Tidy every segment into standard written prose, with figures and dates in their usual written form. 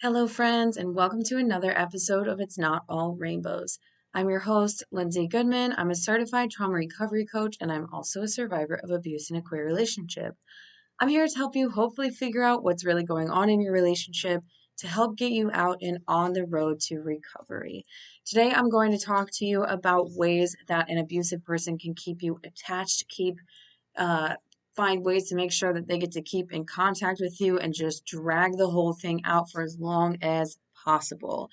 Hello, friends, and welcome to another episode of It's Not All Rainbows. I'm your host, Lindsay Goodman. I'm a certified trauma recovery coach, and I'm also a survivor of abuse in a queer relationship. I'm here to help you hopefully figure out what's really going on in your relationship to help get you out and on the road to recovery. Today, I'm going to talk to you about ways that an abusive person can keep you attached, uh, find ways to make sure that they get to keep in contact with you and just drag the whole thing out for as long as possible.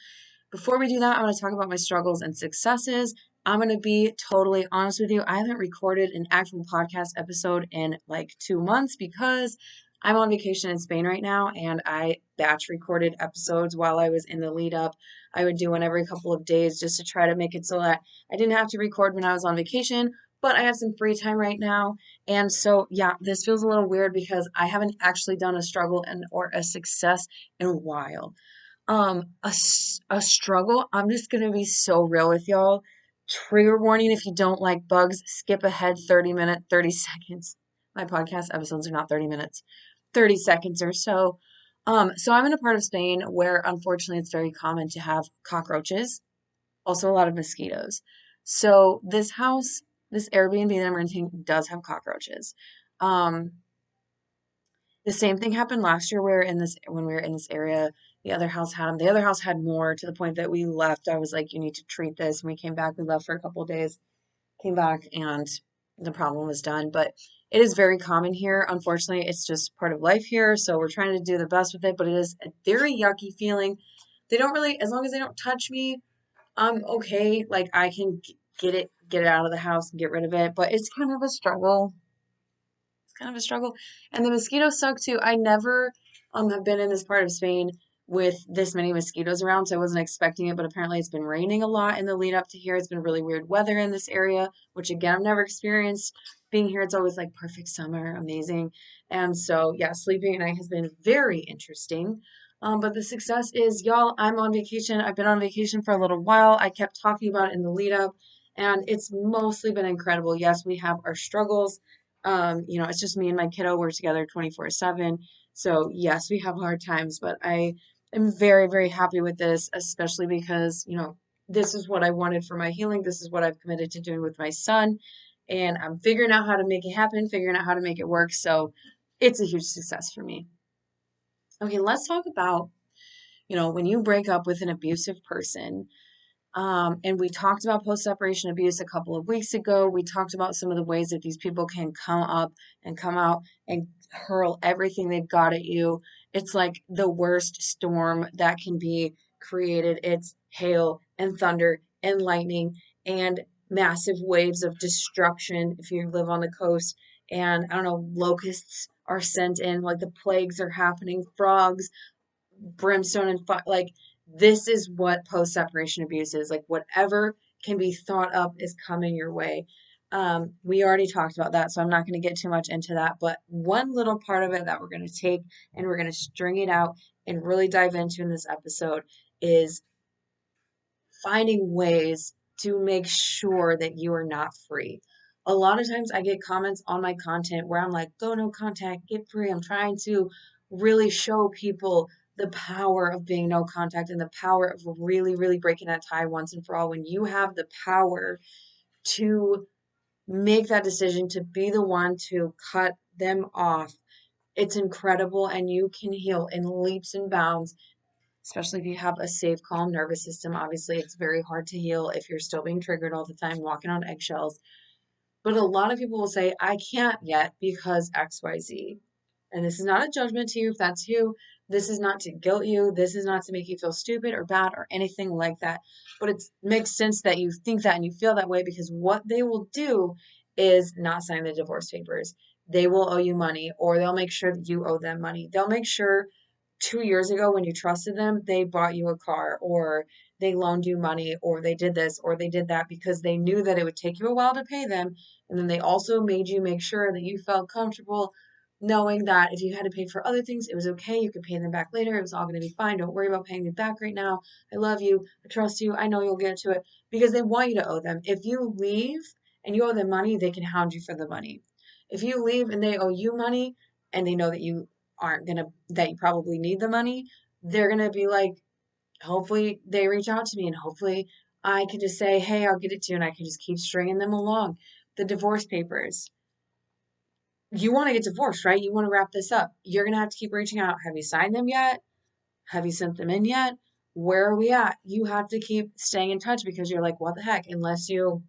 Before we do that, I want to talk about my struggles and successes. I'm going to be totally honest with you. I haven't recorded an actual podcast episode in like 2 months because I'm on vacation in Spain right now and I batch recorded episodes while I was in the lead up. I would do one every couple of days just to try to make it so that I didn't have to record when I was on vacation, but I have some free time right now. And so, yeah, this feels a little weird because I haven't actually done a struggle and or a success in a while. A struggle. I'm just gonna be so real with y'all. Trigger warning: if you don't like bugs, skip ahead 30 seconds. My podcast episodes are not 30 minutes, 30 seconds or so. So I'm in a part of Spain where unfortunately it's very common to have cockroaches, also a lot of mosquitoes. So this house, this Airbnb that I'm renting does have cockroaches. Um, the same thing happened last year where in this when we were in this area, the other house had them. The other house had more to the point that we left. I was like, you need to treat this. And we came back, we left for a couple of days, came back, and the problem was done. But it is very common here. Unfortunately, it's just part of life here. So we're trying to do the best with it, but it is a very yucky feeling. They don't really, as long as they don't touch me, I'm okay. Like I can get it out of the house and get rid of it. But it's kind of a struggle. It's kind of a struggle. And the mosquitoes suck too. I never have been in this part of Spain with this many mosquitoes around, so I wasn't expecting it, but apparently it's been raining a lot in the lead up to here. It's been really weird weather in this area, which again I've never experienced. Being here, it's always like perfect summer, amazing. And so yeah, sleeping at night has been very interesting. But the success is, y'all, I'm on vacation. I've been on vacation for a little while. I kept talking about it in the lead up, and it's mostly been incredible. Yes, we have our struggles. It's just me and my kiddo. We're together 24/7. So yes, we have hard times, but I am very, very happy with this, especially because, this is what I wanted for my healing. This is what I've committed to doing with my son. And I'm figuring out how to make it happen, figuring out how to make it work. So it's a huge success for me. Okay, let's talk about, when you break up with an abusive person. And we talked about post separation abuse a couple of weeks ago. We talked about some of the ways that these people can come up and come out and hurl everything they've got at you. It's like the worst storm that can be created. It's hail and thunder and lightning and massive waves of destruction if you live on the coast. And I don't know, locusts are sent in, like the plagues are happening, frogs, brimstone and fire. Like this is what post separation abuse is. Like whatever can be thought up is coming your way. We already talked about that, so I'm not going to get too much into that. But one little part of it that we're going to take and we're going to string it out and really dive into in this episode is finding ways to make sure that you are not free. A lot of times I get comments on my content where I'm like, go no contact, get free. I'm trying to really show people the power of being no contact and the power of really, really breaking that tie once and for all. When you have the power to make that decision to be the one to cut them off, it's incredible and you can heal in leaps and bounds, especially if you have a safe, calm nervous system. Obviously, it's very hard to heal if you're still being triggered all the time, walking on eggshells. But a lot of people will say, I can't yet because XYZ. And this is not a judgment to you if that's you. This is not to guilt you. This is not to make you feel stupid or bad or anything like that. But it makes sense that you think that and you feel that way because what they will do is not sign the divorce papers. They will owe you money or they'll make sure that you owe them money. They'll make sure 2 years ago when you trusted them, they bought you a car or they loaned you money or they did this or they did that because they knew that it would take you a while to pay them. And then they also made you make sure that you felt comfortable knowing that if you had to pay for other things, it was okay. You could pay them back later. It was all going to be fine. Don't worry about paying me back right now. I love you. I trust you. I know you'll get to it because they want you to owe them. If you leave and you owe them money, they can hound you for the money. If you leave and they owe you money and they know that you aren't going to, that you probably need the money, they're going to be like, hopefully they reach out to me and hopefully I can just say, hey, I'll get it to you. And I can just keep stringing them along. The divorce papers. You want to get divorced, right? You want to wrap this up. You're going to have to keep reaching out. Have you signed them yet? Have you sent them in yet? Where are we at? You have to keep staying in touch because you're like, what the heck? Unless you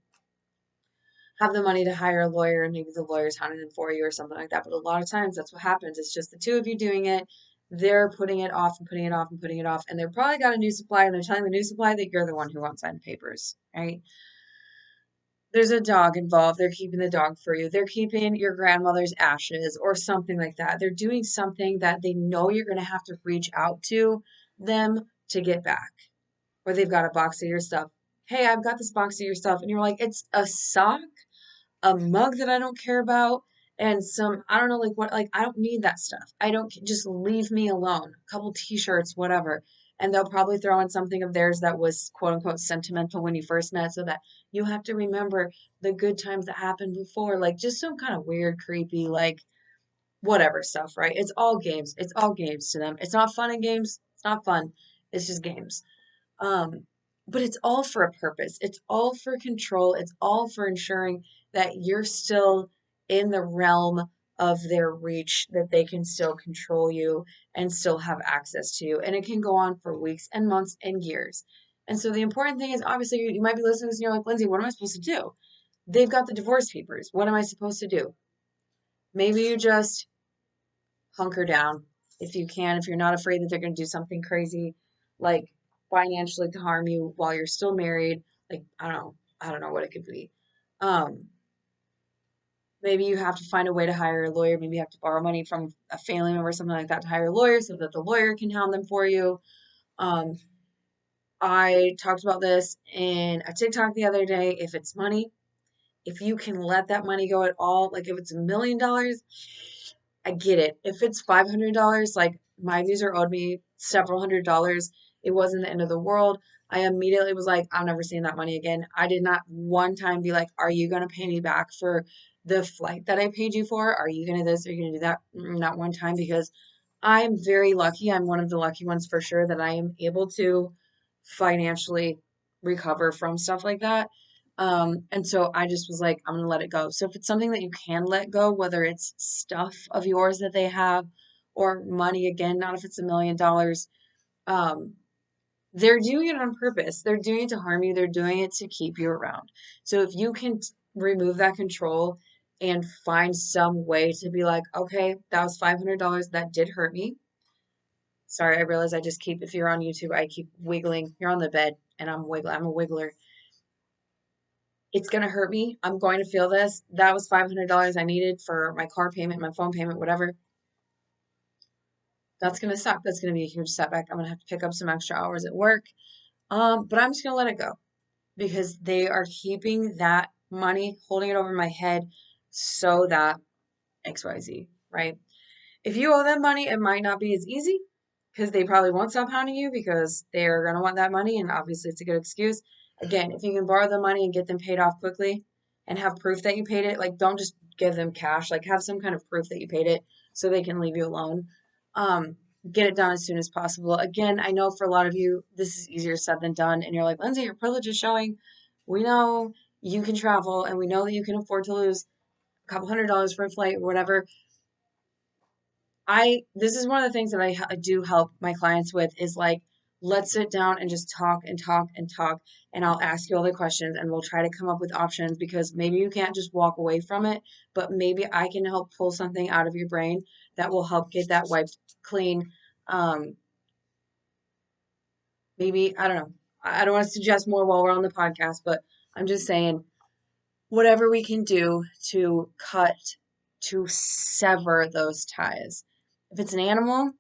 have the money to hire a lawyer and maybe the lawyer's hounding them for you or something like that. But a lot of times that's what happens. It's just the two of you doing it. They're putting it off and putting it off and putting it off. And they're probably got a new supply and they're telling the new supply that you're the one who won't sign the papers, right? There's a dog involved. They're keeping the dog for you. They're keeping your grandmother's ashes or something like that. They're doing something that they know you're going to have to reach out to them to get back. Or they've got a box of your stuff. Hey, I've got this box of your stuff. And you're like, it's a sock, a mug that I don't care about, and some, I don't know, like what, like, I don't need that stuff. I don't, just leave me alone. A couple t-shirts, whatever. And they'll probably throw in something of theirs that was quote unquote sentimental when you first met so that you have to remember the good times that happened before. Like just some kind of weird, creepy, like whatever stuff, right? It's all games. It's all games to them. It's not fun in games. It's not fun. It's just games. Um, but it's all for a purpose. It's all for control. It's all for ensuring that you're still in the realm of their reach, that they can still control you and still have access to you. And it can go on for weeks and months and years. And so the important thing is obviously you might be listening to this and you're like, Lindsay, what am I supposed to do? They've got the divorce papers. What am I supposed to do? Maybe you just hunker down if you can, if you're not afraid that they're going to do something crazy, like financially to harm you while you're still married. Like, I don't know what it could be. Um, Maybe you have to find a way to hire a lawyer. Maybe you have to borrow money from a family member or something like that to hire a lawyer so that the lawyer can hound them for you. Um, I talked about this in a TikTok the other day. If it's money, if you can let that money go at all, like if it's $1 million, I get it. If it's $500, like my abuser owed me several $100s, it wasn't the end of the world. I immediately was like, I'm never seeing that money again. I did not one time be like, are you going to pay me back for the flight that I paid you for? Are you going to this? Are you going to do that? Not one time because I'm very lucky. I'm one of the lucky ones for sure that I am able to financially recover from stuff like that. And so I just was like, I'm gonna let it go. So if it's something that you can let go, whether it's stuff of yours that they have or money, again, not if it's $1 million, um, they're doing it on purpose. They're doing it to harm you. They're doing it to keep you around. So if you can remove that control and find some way to be like, okay, that was $500. That did hurt me. Sorry, I realize I just keep, if you're on YouTube, I keep wiggling. You're on the bed and I'm wiggling. I'm a wiggler. It's going to hurt me. I'm going to feel this. That was $500 I needed for my car payment, my phone payment, whatever. That's going to suck. That's going to be a huge setback. I'm going to have to pick up some extra hours at work. But I'm just going to let it go because they are keeping that money, holding it over my head so that XYZ, right? If you owe them money, it might not be as easy because they probably won't stop hounding you because they're going to want that money. And obviously, it's a good excuse. Again, if you can borrow the money and get them paid off quickly and have proof that you paid it, like don't just give them cash, like have some kind of proof that you paid it so they can leave you alone. Um, get it done as soon as possible. Again, I know for a lot of you, this is easier said than done. And you're like, Lindsay, your privilege is showing. We know you can travel and we know that you can afford to lose a couple $100s for a flight or whatever. This is one of the things that I do help my clients with is like, let's sit down and just talk and talk and talk. And I'll ask you all the questions and we'll try to come up with options because maybe you can't just walk away from it, but maybe I can help pull something out of your brain that will help get that wiped clean. Um, Maybe, I don't know. I don't want to suggest more while we're on the podcast, but I'm just saying whatever we can do to cut, to sever those ties. If it's an animal,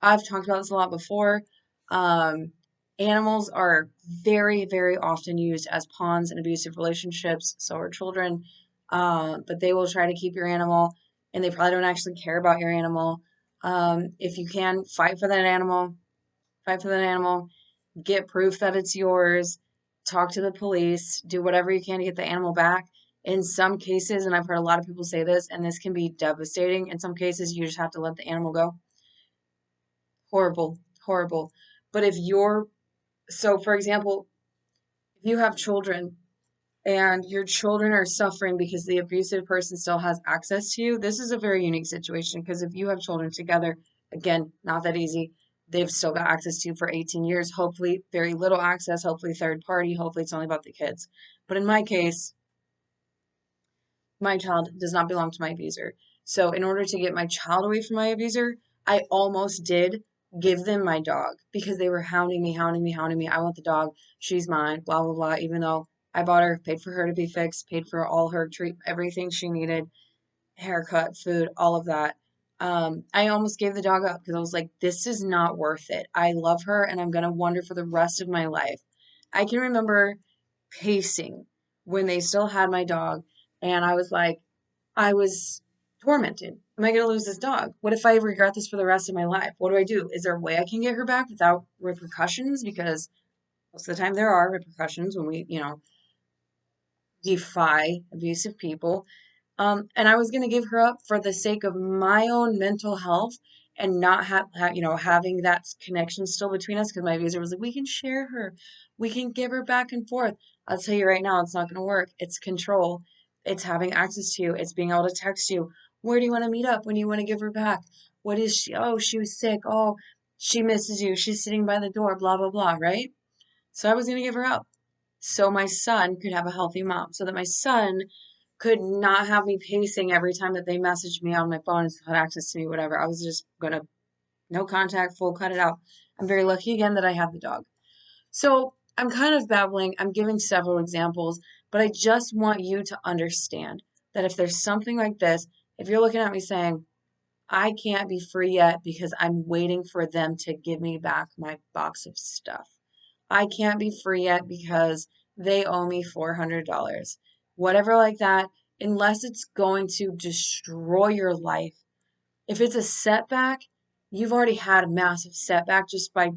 I've talked about this a lot before. Um, Animals are very, very often used as pawns in abusive relationships. So are children. But they will try to keep your animal, and they probably don't actually care about your animal. If you can, fight for that animal. Fight for that animal. Get proof that it's yours, talk to the police, do whatever you can to get the animal back. In some cases, and I've heard a lot of people say this, and this can be devastating, in some cases, you just have to let the animal go. Horrible, horrible. But so for example, if you have children and your children are suffering because the abusive person still has access to you, this is a very unique situation because if you have children together, again, not that easy. They've still got access to you for 18 years, hopefully very little access, hopefully third party, hopefully it's only about the kids. But in my case, my child does not belong to my abuser. So in order to get my child away from my abuser, I almost did give them my dog because they were hounding me, hounding me, hounding me. I want the dog. She's mine, blah, blah, blah. Even though I bought her, paid for her to be fixed, paid for all her everything she needed, haircut, food, all of that. I almost gave the dog up because I was like, this is not worth it. I love her and I'm going to wonder for the rest of my life. I can remember pacing when they still had my dog and I was like, I was tormented. Am I going to lose this dog? What if I regret this for the rest of my life? What do I do? Is there a way I can get her back without repercussions? Because most of the time there are repercussions when we, defy abusive people. And I was going to give her up for the sake of my own mental health and not having that connection still between us because my abuser was like, we can share her. We can give her back and forth. I'll tell you right now, it's not going to work. It's control. It's having access to you. It's being able to text you. Where do you want to meet up? When do you want to give her back? What is she? Oh, she was sick. Oh, she misses you. She's sitting by the door, blah, blah, blah, right? So I was going to give her up so my son could have a healthy mom, so that my son could not have me pacing every time that they messaged me on my phone and had access to me, whatever. I was just gonna no contact, full cut it out. I'm very lucky again that I have the dog. So I'm kind of babbling. I'm giving several examples, but I just want you to understand that if there's something like this, if you're looking at me saying, I can't be free yet because I'm waiting for them to give me back my box of stuff. I can't be free yet because they owe me $400. Whatever like that, unless it's going to destroy your life. If it's a setback, you've already had a massive setback just by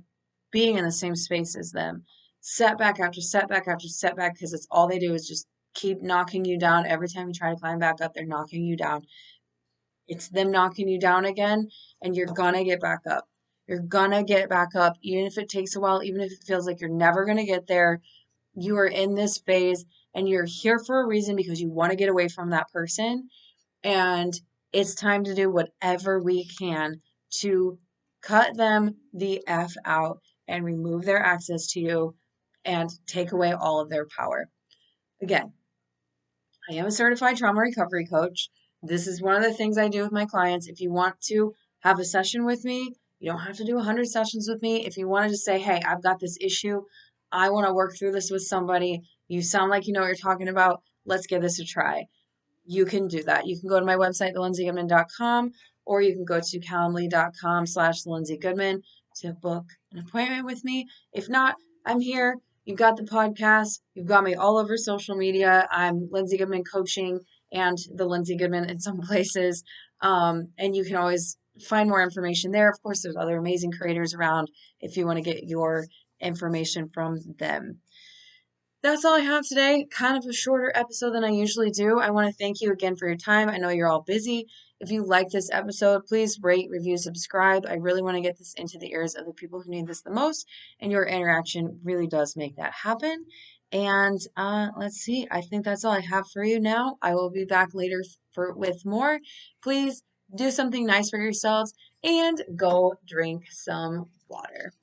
being in the same space as them. Setback after setback after setback because it's all they do is just keep knocking you down. Every time you try to climb back up, they're knocking you down. It's them knocking you down again, and you're gonna get back up. You're gonna get back up, even if it takes a while, even if it feels like you're never gonna get there. You are in this phase, and you're here for a reason because you want to get away from that person. And it's time to do whatever we can to cut them the F out and remove their access to you and take away all of their power. Again, I am a certified trauma recovery coach. This is one of the things I do with my clients. If you want to have a session with me, you don't have to do 100 sessions with me. If you want to just say, hey, I've got this issue, I want to work through this with somebody, you sound like you know what you're talking about, let's give this a try. You can do that. You can go to my website, thelindsayggoodman.com, or you can go to calendly.com/LindsayGoodman to book an appointment with me. If not, I'm here. You've got the podcast. You've got me all over social media. I'm Lindsay Goodman Coaching and the Lindsay Goodman in some places. And you can always find more information there. Of course, there's other amazing creators around if you want to get your information from them. That's all I have today. Kind of a shorter episode than I usually do. I want to thank you again for your time. I know you're all busy. If you like this episode, please rate, review, subscribe. I really want to get this into the ears of the people who need this the most, and your interaction really does make that happen. And let's see. I think that's all I have for you now. I will be back later with more. Please do something nice for yourselves and go drink some water.